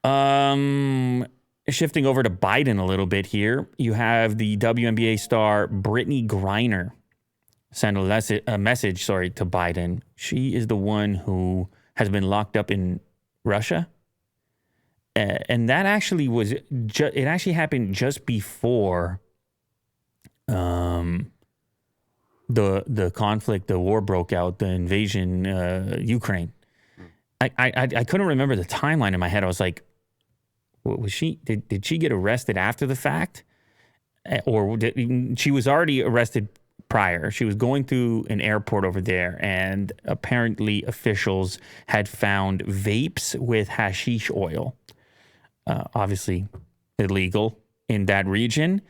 Shifting over to Biden a little bit here, you have the WNBA star Brittany Griner send a message, to Biden. She is the one who has been locked up in Russia. And that actually it actually happened just before the conflict, the war broke out, the invasion, Ukraine. I couldn't remember the timeline in my head. I was like, what was she? Did she get arrested after the fact? Or she was already arrested prior. She was going through an airport over there, and apparently officials had found vapes with hashish oil. Obviously illegal in that region.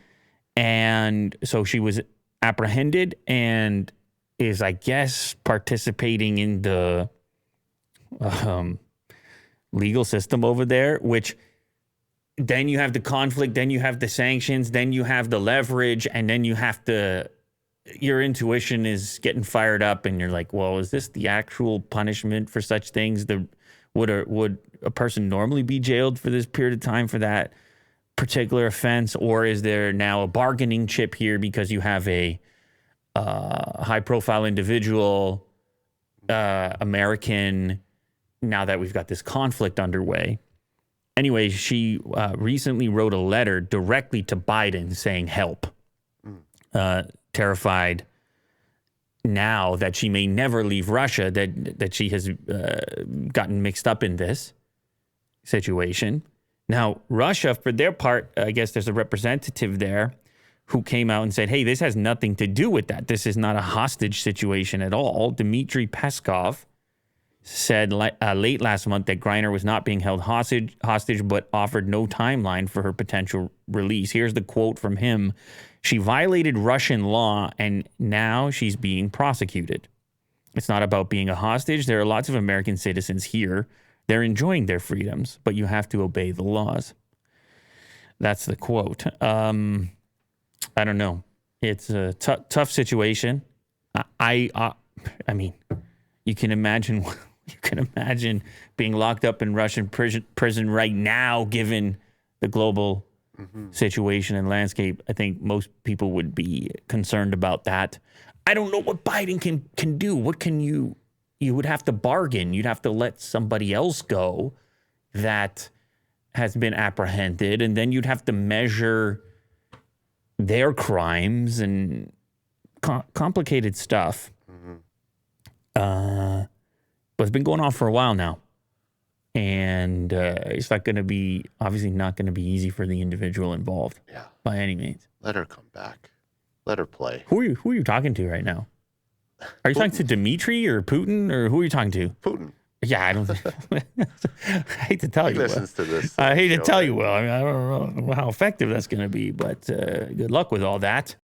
And so she was apprehended and is, I guess, participating in the legal system over there, which then you have the conflict, then you have the sanctions, then you have the leverage, and then you have to, your intuition is getting fired up and you're like, well, is this the actual punishment for such things? Would a person normally be jailed for this period of time for that particular offense? Or is there now a bargaining chip here because you have a high-profile individual, American, now that we've got this conflict underway? Anyway, she recently wrote a letter directly to Biden saying help, terrified now that she may never leave Russia, that she has gotten mixed up in this situation. Now, Russia, for their part, I guess there's a representative there who came out and said, hey, this has nothing to do with that. This is not a hostage situation at all. Dmitry Peskov said late last month that Griner was not being held hostage, but offered no timeline for her potential release. Here's the quote from him. She violated Russian law, and now she's being prosecuted. It's not about being a hostage. There are lots of American citizens here. They're enjoying their freedoms, but you have to obey the laws. That's the quote. I don't know. It's a tough situation. I mean, you can imagine being locked up in Russian prison right now, given the global situation and landscape. I think most people would be concerned about that. I don't know what Biden can do. What can you would have to bargain. You'd have to let somebody else go that has been apprehended, and then you'd have to measure their crimes and complicated stuff. But it's been going on for a while now. And it's not going to be, obviously not going to be easy for the individual involved by any means. Let her come back. Let her play. Who are you talking to right now? Are you talking to Dmitry or Putin, or who are you talking to? Putin. Yeah, I don't I hate to tell you. Listens to this. I hate to tell you, Will. I mean, I don't know how effective that's going to be, but good luck with all that.